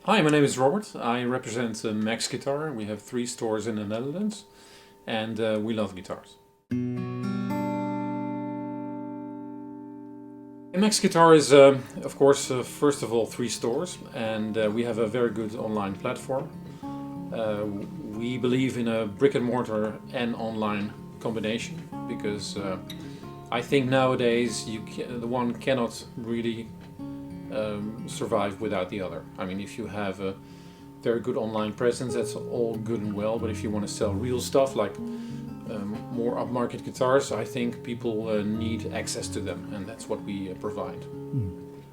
Hi, my name is Robert. I represent Max Guitar. We have 3 stores in the Netherlands, and we love guitars. Max Guitar is, of course, first of all, 3 stores, and we have a very good online platform. We believe in a brick and mortar and online combination because I think nowadays the one cannot really survive without the other. I mean, if you have a very good online presence, that's all good and well, but if you want to sell real stuff like more upmarket guitars, I think people need access to them, and that's what we provide.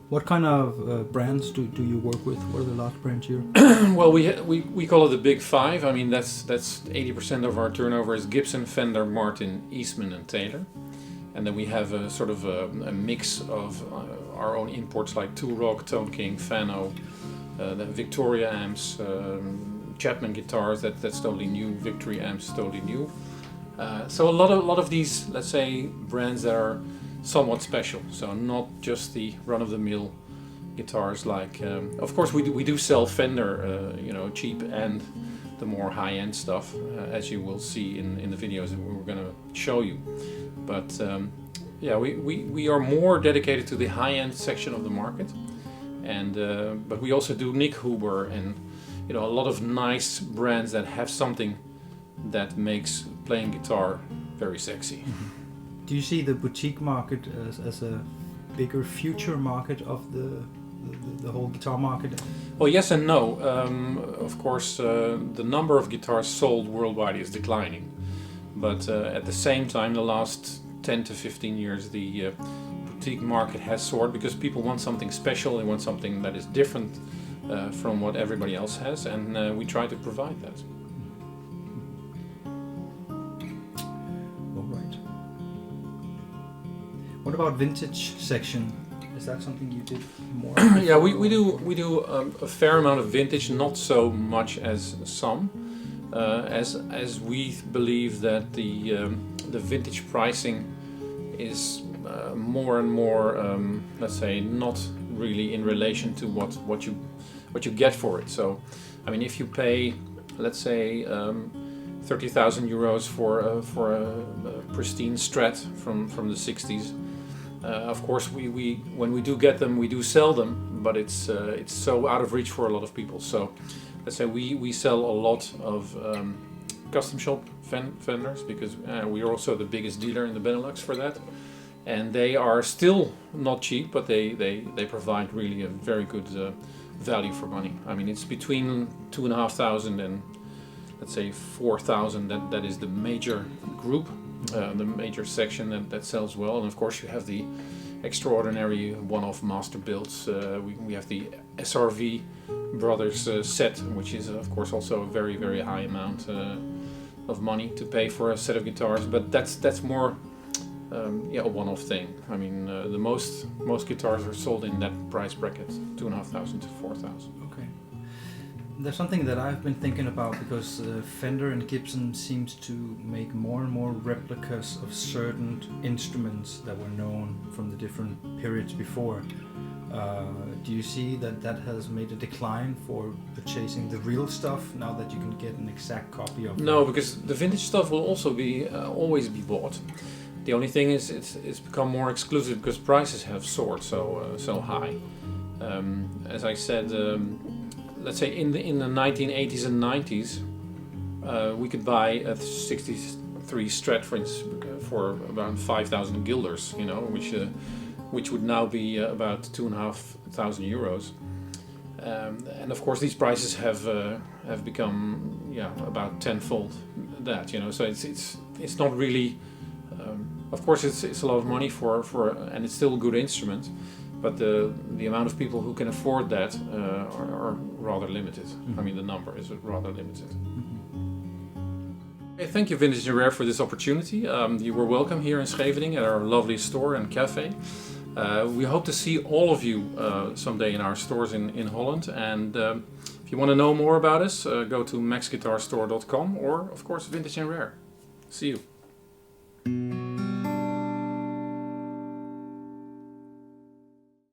What kind of brands do you work with? What are the large brands here? Well, we call it the Big Five. I mean, that's 80% of our turnover is Gibson, Fender, Martin, Eastman, and Taylor. And then we have a sort of a mix of our own imports like Tool Rock, Tone King, Fano, the Victoria amps, Chapman guitars. That's totally new. Victory amps, totally new. So a lot of these, let's say, brands that are somewhat special. So not just the run-of-the-mill guitars. Like, of course, we do sell Fender, cheap and the more high-end stuff, as you will see in the videos that we're going to show you. But we are more dedicated to the high-end section of the market, and but we also do Nick Huber and a lot of nice brands that have something that makes playing guitar very sexy. Do you see the boutique market as a bigger future market of the whole guitar market? Well, yes and no. Of course, the number of guitars sold worldwide is declining. But at the same time, the last 10 to 15 years, the boutique market has soared because people want something special. They want something that is different from what everybody else has, and we try to provide that. All right. What about vintage section? Is that something you did more? Yeah, we do a fair amount of vintage, not so much as some. As we believe that the vintage pricing is more and more, let's say, not really in relation to what you get for it. So, I mean, if you pay, let's say, 30,000 euros for a pristine Strat from the 60s, of course, when we do get them, we do sell them, but it's so out of reach for a lot of people. So. Let's say we sell a lot of custom shop Fenders because we are also the biggest dealer in the Benelux for that, and they are still not cheap, but they provide really a very good value for money. I mean, it's between 2,500 and let's say 4,000. That is the major group, the major section that sells well, and of course you have the extraordinary one-off master builds. We have the SRV Brothers set, which is of course also a very, very high amount of money to pay for a set of guitars, but that's more a one-off thing. I mean, the most guitars are sold in that price bracket, 2,500 to 4,000. Okay. There's something that I've been thinking about because Fender and Gibson seems to make more and more replicas of certain instruments that were known from the different periods before. Do you see that has made a decline for purchasing the real stuff now that you can get an exact copy of? No, because the vintage stuff will also be always be bought. The only thing is it's become more exclusive because prices have soared so high. As I said, let's say in the 1980s and 90s, we could buy a 63 Strat for about 5,000 guilders, which would now be about 2,500 euros. And of course, these prices have become about tenfold that. So it's not really. Of course, it's a lot of money for and it's still a good instrument, but the amount of people who can afford that are rather limited. Mm-hmm. I mean, the number is rather limited. Okay, thank you, Vintage and Rare, for this opportunity. You were welcome here in Scheveningen at our lovely store and cafe. We hope to see all of you someday in our stores in Holland. And if you want to know more about us, go to maxguitarstore.com or, of course, Vintage and Rare. See you.